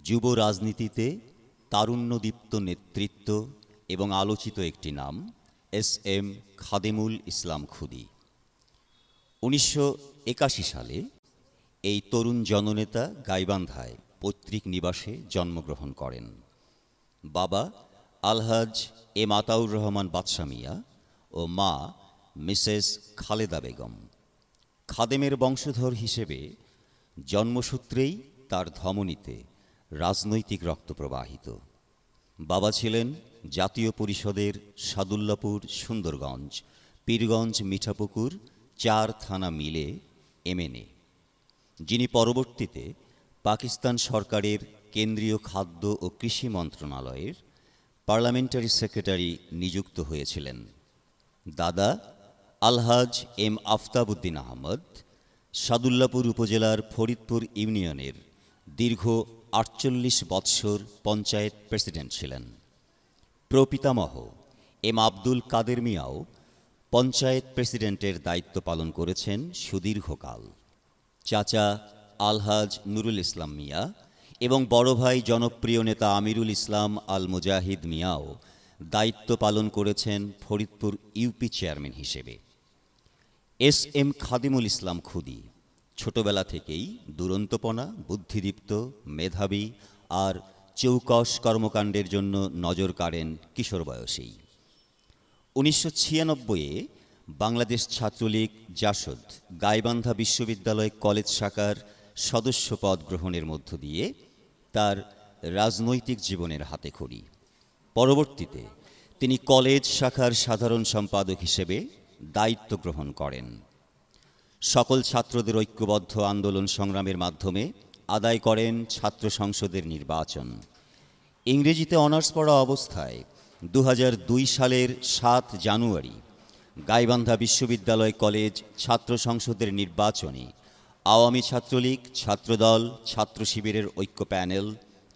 যুব রাজনীতিতে তারুণ্যদীপ্ত নেতৃত্ব এবং আলোচিত একটি নাম এস.এম. খাদেমুল ইসলাম খুদী। 1981 সালে এই তরুণ জননেতা গাইবান্ধায় পৈতৃক নিবাসে জন্মগ্রহণ করেন। বাবা আলহাজ এম আতাউর রহমান বাদশা মিয়া ও মা মিসেস খালেদা বেগম। খাদেমের বংশধর হিসেবে জন্মসূত্রেই তার ধমনীতে রাজনৈতিক রক্ত প্রবাহিত। বাবা ছিলেন জাতীয় পরিষদের সাদুল্লাপুর, সুন্দরগঞ্জ, পীরগঞ্জ, মিঠাপুকুর 4 থানা মিলে এমএনএ, যিনি পরবর্তীতে পাকিস্তান সরকারের কেন্দ্রীয় খাদ্য ও কৃষি মন্ত্রণালয়ের পার্লামেন্টারি সেক্রেটারি নিযুক্ত হয়েছিলেন। দাদা আলহাজ এম আফতাবউদ্দিন আহমদ সাদুল্লাপুর উপজেলার ফরিদপুর ইউনিয়নের দীর্ঘ 48 বৎসর পঞ্চায়েত প্রেসিডেন্ট ছিলেন। প্রপিতামহ এম আব্দুল কাদের মিয়াও পঞ্চায়েত প্রেসিডেন্টের দায়িত্ব পালন করেছেন সুদীর্ঘকাল। চাচা আলহাজ নুরুল ইসলাম মিয়া এবং বড় ভাই জনপ্রিয় নেতা আমিরুল ইসলাম আল মুজাহিদ মিয়াও দায়িত্ব পালন করেছেন ফরিদপুর ইউপি চেয়ারম্যান হিসেবে। এস.এম. খাদেমুল ইসলাম খুদী ছোটবেলা থেকেই দুরন্তপনা, বুদ্ধিদীপ্ত, মেধাবী আর চৌকস কর্মকাণ্ডের জন্য নজর কাড়েন কিশোর বয়সেই। 1996-এ বাংলাদেশ ছাত্রলীগ জাসদ গাইবান্ধা বিশ্ববিদ্যালয় কলেজ শাখার সদস্য পদ গ্রহণের মধ্য দিয়ে তার রাজনৈতিক জীবনের হাতেখড়ি। পরবর্তীতে তিনি কলেজ শাখার সাধারণ সম্পাদক হিসেবে দায়িত্ব গ্রহণ করেন। সকল ছাত্রদের ঐক্যবদ্ধ আন্দোলন সংগ্রামের মাধ্যমে আদায় করেন ছাত্র সংসদের নির্বাচন। ইংরেজিতে অনার্স পড়া অবস্থায় 2002 সালের 7 জানুয়ারি গাইবান্ধা বিশ্ববিদ্যালয় কলেজ ছাত্র সংসদের নির্বাচনে আওয়ামী ছাত্রলীগ, ছাত্রদল, ছাত্র শিবিরের ঐক্য প্যানেল,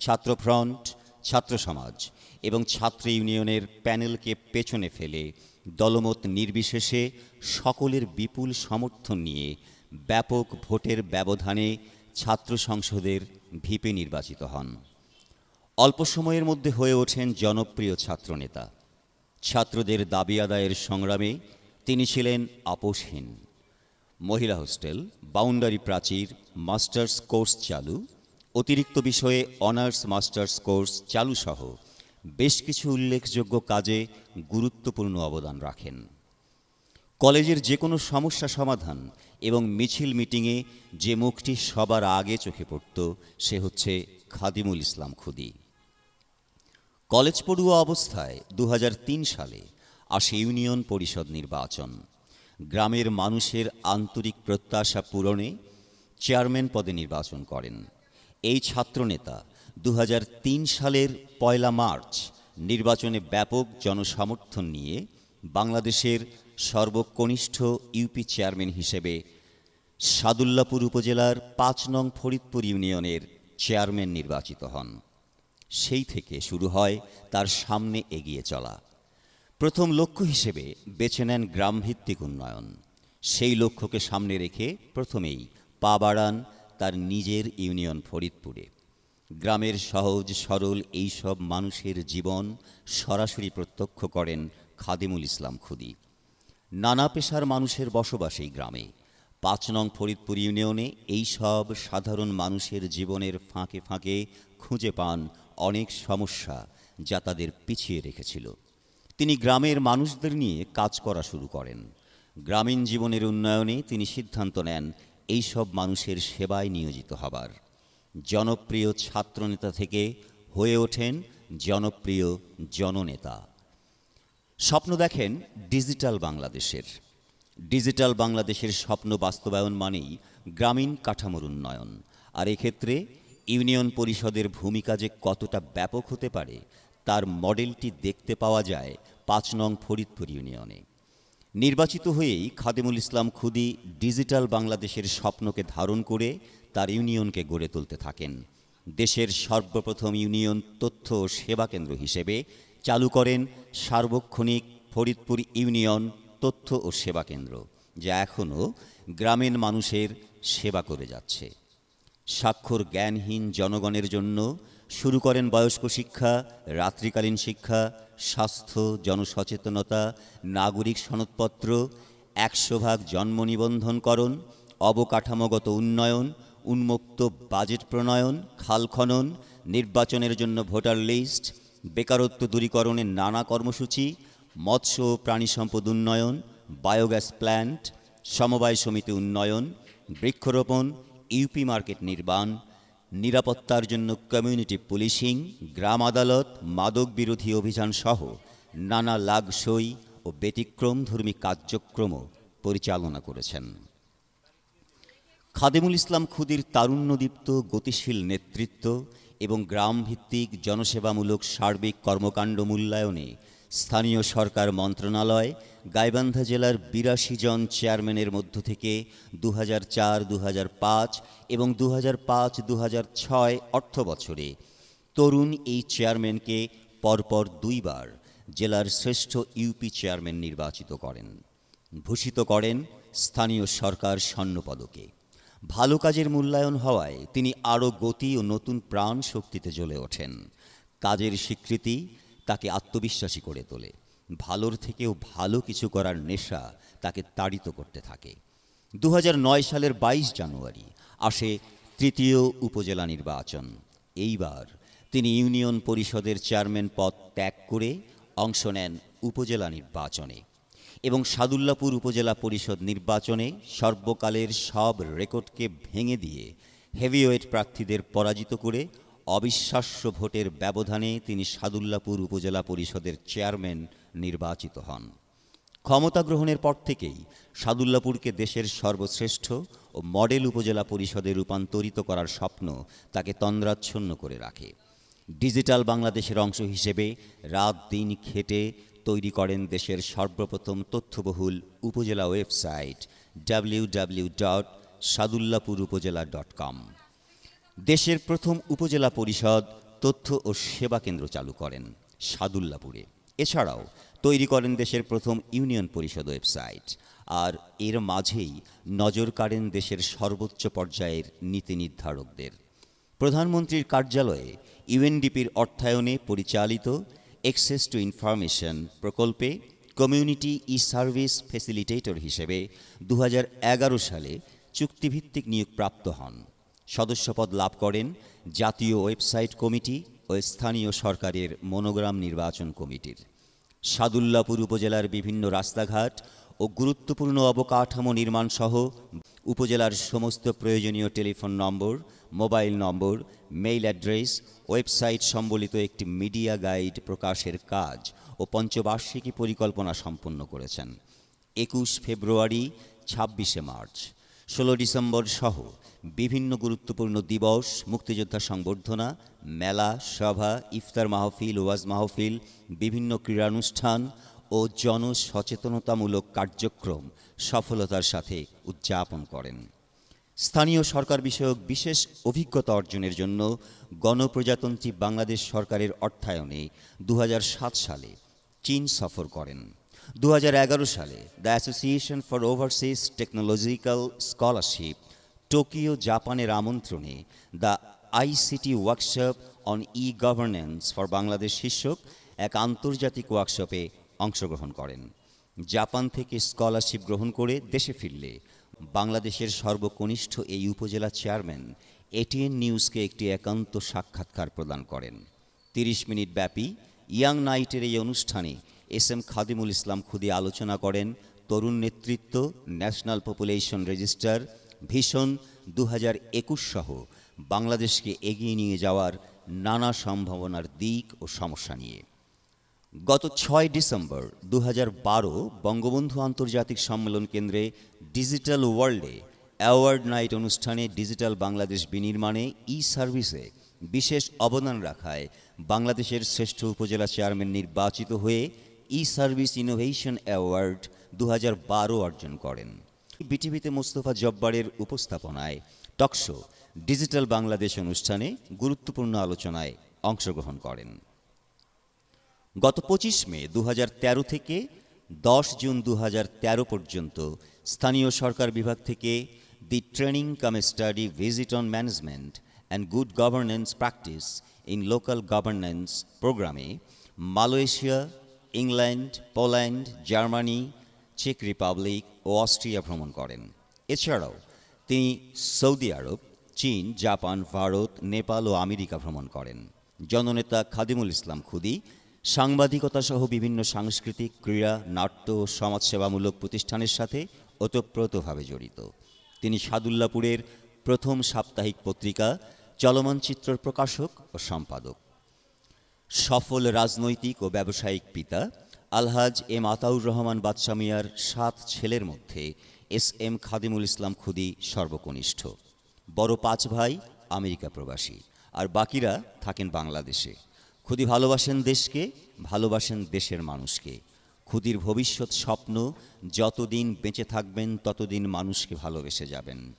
ছাত্রফ্রন্ট, ছাত্র সমাজ এবং ছাত্র ইউনিয়নের প্যানেলকে পেছনে ফেলে দলমত নির্বিশেষে সকলের বিপুল সমর্থন নিয়ে ব্যাপক ভোটের ব্যবধানে ছাত্র সংসদের ভিপি নির্বাচিত হন। অল্প সময়ের মধ্যে হয়ে ওঠেন জনপ্রিয় ছাত্রনেতা। ছাত্রদের দাবি আদায়ের সংগ্রামে তিনি ছিলেন আপোষহীন। মহিলা হোস্টেল, বাউন্ডারি প্রাচীর, মাস্টার্স কোর্স চালু, অতিরিক্ত বিষয়ে অনার্স মাস্টার্স কোর্স চালু সহ বেশ কিছু উল্লেখযোগ্য কাজে গুরুত্বপূর্ণ অবদান রাখেন। কলেজের যে কোনো সমস্যা সমাধান এবং মিছিল মিটিংয়ে যে মুখটি সবার আগে চোখে পড়ত সে হচ্ছে খাদেমুল ইসলাম খুদী। কলেজ পড়ুয়া অবস্থায় 2003 সালে আসে ইউনিয়ন পরিষদ নির্বাচন। গ্রামের মানুষের আন্তরিক প্রত্যাশা পূরণে চেয়ারম্যান পদে নির্বাচন করেন। এই ছাত্রনেতা 2003 সালের 1 মার্চ নির্বাচনে ব্যাপক জনসমর্থন নিয়ে বাংলাদেশের সর্বকনিষ্ঠ ইউপি চেয়ারম্যান হিসেবে সাদুল্লাপুর উপজেলার 5 নং ফরিদপুর ইউনিয়নের চেয়ারম্যান নির্বাচিত হন। সেই থেকে শুরু হয় তার সামনে এগিয়ে চলা। প্রথম লক্ষ্য হিসেবে বেছে নেন গ্রামভিত্তিক উন্নয়ন। সেই লক্ষ্যকে সামনে রেখে প্রথমেই পা বাড়ান তার নিজের ইউনিয়ন ফরিদপুরে। গ্রামের সহজ সরল এইসব মানুষের জীবন সরাসরি প্রত্যক্ষ করেন খাদেমুল ইসলাম খুদী। নানা পেশার মানুষের বসবাস এই গ্রামে। 5 নং ফরিদপুর ইউনিয়নে এই সব সাধারণ মানুষের জীবনের ফাঁকে ফাঁকে খুঁজে পান অনেক সমস্যা যা তাদের পিছিয়ে রেখেছিল। তিনি গ্রামের মানুষদের নিয়ে কাজ করা শুরু করেন। গ্রামীণ জীবনের উন্নয়নে তিনি সিদ্ধান্ত নেন এই সব মানুষের সেবায় নিয়োজিত হবার। জনপ্রিয় ছাত্রনেতা থেকে হয়ে ওঠেন জনপ্রিয় জননেতা। স্বপ্ন দেখেন ডিজিটাল বাংলাদেশের। ডিজিটাল বাংলাদেশের স্বপ্ন বাস্তবায়ন মানেই গ্রামীণ কাঠামোর উন্নয়ন। আর এক্ষেত্রে ইউনিয়ন পরিষদের ভূমিকা যে কতটা ব্যাপক হতে পারে তার মডেলটি দেখতে পাওয়া যায় 5 নং ফরিদপুর ইউনিয়নে। নির্বাচিত হয়েই খাদেমুল ইসলাম খুদী ডিজিটাল বাংলাদেশের স্বপ্নকে ধারণ করে তার ইউনিয়নকে গড়ে তুলতে থাকেন। দেশের সর্বপ্রথম ইউনিয়ন তথ্য ও সেবা কেন্দ্র হিসেবে চালু করেন সার্বক্ষণিক ফরিদপুর ইউনিয়ন তথ্য ও সেবা কেন্দ্র, যা এখনও গ্রামীণ মানুষের সেবা করে যাচ্ছে। স্বাক্ষর জ্ঞানহীন জনগণের জন্য শুরু করেন বয়স্ক শিক্ষা, রাত্রিকালীন শিক্ষা, স্বাস্থ্য, জনসচেতনতা, নাগরিক সনদপত্র, 100 ভাগ জন্ম নিবন্ধনকরণ, অবকাঠামোগত উন্নয়ন, উন্মুক্ত বাজেট প্রণয়ন, খাল খনন, নির্বাচনের জন্য ভোটার লিস্ট, বেকারত্ব দূরীকরণের নানা কর্মসূচি, মৎস্য ও প্রাণী সম্পদ উন্নয়ন, বায়োগ্যাস প্ল্যান্ট, সমবায় সমিতি উন্নয়ন, বৃক্ষরোপণ, ইউপি মার্কেট নির্মাণ, নিরাপত্তার জন্য কমিউনিটি পুলিশিং, গ্রাম আদালত, মাদক বিরোধী অভিযান সহ নানা লাগসই ও ব্যতিক্রমধর্মী কার্যক্রম পরিচালনা করেছেন। খাদেমুল ইসলাম খুদির তারুণ্যদীপ্ত গতিশীল নেতৃত্ব এবং গ্রামভিত্তিক জনসেবামূলক সার্বিক কর্মকাণ্ড মূল্যায়নে স্থানীয় সরকার মন্ত্রণালয় গাইবান্ধা জেলার ৮২ জন চেয়ারম্যানের মধ্য থেকে ২০০৪-২০০৫ এবং ২০০৫-২০০৬ অর্থবছরে তরুণ এই চেয়ারম্যানকে পরপর ২ বার জেলার শ্রেষ্ঠ ইউপি চেয়ারম্যান নির্বাচিত করেন, ভূষিত করেন স্থানীয় সরকার স্বর্ণপদকে। ভালো কাজের মূল্যায়ন হওয়ায় তিনি আরও গতি ও নতুন প্রাণ শক্তিতে জ্বলে ওঠেন। কাজের স্বীকৃতি তাকে আত্মবিশ্বাসী করে তোলে। ভালোর থেকেও ভালো কিছু করার নেশা তাকে তাড়িত করতে থাকে। ২০০৯ সালের ২২ জানুয়ারি আসে তৃতীয় উপজেলা নির্বাচন। এইবার তিনি ইউনিয়ন পরিষদের চেয়ারম্যান পদ ত্যাগ করে অংশ নেন উপজেলা নির্বাচনে এবং সাদুল্লাপুর উপজেলা পরিষদ নির্বাচনে সর্বকালের সব রেকর্ডকে ভেঙে দিয়ে হেভিওয়েট প্রার্থীদের পরাজিত করে অবিশ্বাস্য ভোটের ব্যবধানে তিনি সাদুল্লাপুর উপজেলা পরিষদের চেয়ারম্যান নির্বাচিত হন। ক্ষমতা গ্রহণের পর থেকেই সাদুল্লাপুরকে দেশের সর্বশ্রেষ্ঠ ও মডেল উপজেলা পরিষদে রূপান্তরিত করার স্বপ্ন তাকে তন্দ্রাচ্ছন্ন করে রাখে। ডিজিটাল বাংলাদেশের অংশ হিসেবে রাত দিন খেটে তৈরি করেন দেশের সর্বপ্রথম তথ্যবহুল উপজেলা ওয়েবসাইট www.sadullapurupojela.com। দেশের প্রথম উপজেলা পরিষদ তথ্য ও সেবা কেন্দ্র চালু করেন সাদুল্লাপুরে। এছাড়াও তৈরি করেন দেশের প্রথম ইউনিয়ন পরিষদ ওয়েবসাইট। আর এর মাঝেই নজর কাড়েন দেশের সর্বোচ্চ পর্যায়ের নীতি নির্ধারকদের। প্রধানমন্ত্রীর কার্যালয়ে ইউএনডিপির অর্থায়নে পরিচালিত অ্যাক্সেস টু ইনফরমেশন প্রকল্পে কমিউনিটি ই সার্ভিস ফ্যাসিলিটেটর হিসেবে ২০১১ সালে চুক্তিভিত্তিক নিয়োগপ্রাপ্ত হন। সদস্যপদ লাভ করেন জাতীয় ওয়েবসাইট কমিটি ও স্থানীয় সরকারের মনোগ্রাম নির্বাচন কমিটির। সাদুল্লাপুর উপজেলার বিভিন্ন রাস্তাঘাট ও গুরুত্বপূর্ণ অবকাঠামো নির্মাণ সহ উপজেলার সমস্ত প্রয়োজনীয় টেলিফোন নম্বর, মোবাইল নম্বর, মেইল অ্যাড্রেস, ওয়েবসাইট সম্বলিত একটি মিডিয়া গাইড প্রকাশের কাজ ও পঞ্চবার্ষিকী পরিকল্পনা সম্পন্ন করেছেন। ২১ ফেব্রুয়ারি, ২৬শে মার্চ, ১৬ ডিসেম্বর সহ বিভিন্ন গুরুত্বপূর্ণ দিবস, মুক্তিযোদ্ধা সংবর্ধনা, মেলা, সভা, ইফতার মাহফিল, ওয়াজ মাহফিল, বিভিন্ন ক্রীড়ানুষ্ঠান ও জনসচেতনতামূলক কার্যক্রম সফলতার সাথে উদযাপন করেন। স্থানীয় সরকার বিষয়ক বিশেষ অভিজ্ঞতা অর্জনের জন্য গণপ্রজাতন্ত্রী বাংলাদেশ সরকারের অর্থায়নে ২০০৭ সালে চীন সফর করেন। ২০১১ সালে the association for overseas technological scholarship Tokyo, জাপানের আমন্ত্রণে the ICT workshop on E governance for Bangladesh শীর্ষক এক আন্তর্জাতিক ওয়ার্কশপে অংশগ্রহণ করেন। জাপান থেকে স্কলারশিপ গ্রহণ করে দেশে ফিরলে বাংলাদেশের সর্বকনিষ্ঠ এই উপজেলা চেয়ারম্যান এটিএন নিউজকে একটি একান্ত সাক্ষাৎকার প্রদান করেন। ৩০ মিনিট ব্যাপী ইয়াং নাইটের এই অনুষ্ঠানে এস এম খাদিমুল ইসলাম খুদি আলোচনা করেন তরুণ নেতৃত্ব, ন্যাশনাল পপুলেশন রেজিস্টার, ভিশন ২০২১ সহ বাংলাদেশকে এগিয়ে নিয়ে যাওয়ার নানা সম্ভাবনার দিক ও সমস্যা নিয়ে। গত ৬ ডিসেম্বর ২০১২ বঙ্গবন্ধু আন্তর্জাতিক সম্মেলন কেন্দ্রে ডিজিটাল ওয়ার্ল্ডে অ্যাওয়ার্ড নাইট অনুষ্ঠানে ডিজিটাল বাংলাদেশ বিনির্মাণে ই সার্ভিসে বিশেষ অবদান রাখায় বাংলাদেশের শ্রেষ্ঠ উপজেলা চেয়ারম্যান নির্বাচিত হয়ে ই সার্ভিস ইনোভেশন অ্যাওয়ার্ড ২০১২ অর্জন করেন। বিটিভিতে মোস্তফা জব্বারের উপস্থাপনায় টকশো ডিজিটাল বাংলাদেশ অনুষ্ঠানে গুরুত্বপূর্ণ আলোচনায় অংশগ্রহণ করেন। গত ২৫ মে ২০১৩ থেকে ১০ জুন ২০১৩ পর্যন্ত স্থানীয় সরকার বিভাগ থেকে the training cum study visit on management and good governance practice in local governance প্রোগ্রামে মালয়েশিয়া, ইংল্যান্ড, পোল্যান্ড, জার্মানি, চেক রিপাবলিক ও অস্ট্রিয়া ভ্রমণ করেন। এছাড়াও তিনি সৌদি আরব, চীন, জাপান, ভারত, নেপাল ও আমেরিকা ভ্রমণ করেন। জননেতা খাদিমুল ইসলাম খুদী সাংবাদিকতা সহ বিভিন্ন সাংস্কৃতিক, ক্রীড়া, নাট্য ও সমাজসেবামূলক প্রতিষ্ঠানের সাথে ওতপ্রোতভাবে জড়িত। তিনি সাদুল্লাপুরের প্রথম সাপ্তাহিক পত্রিকা চলমান চিত্রর প্রকাশক ও সম্পাদক। সফল রাজনৈতিক ও ব্যবসায়িক পিতা আলহাজ এম আতাউর রহমান বাদশা মিয়ার 7 ছেলের মধ্যে এস এম খাদিমুল ইসলাম খুদী সর্বকনিষ্ঠ। বড় 5 ভাই আমেরিকা প্রবাসী, আর বাকিরা থাকেন বাংলাদেশে। খুদী ভালোবাসেন দেশকে, ভালোবাসেন দেশের মানুষকে। খুদীর ভবিষ্যৎ স্বপ্ন, যতদিন বেঁচে থাকবেন ততদিন মানুষকে ভালোবেসে যাবেন।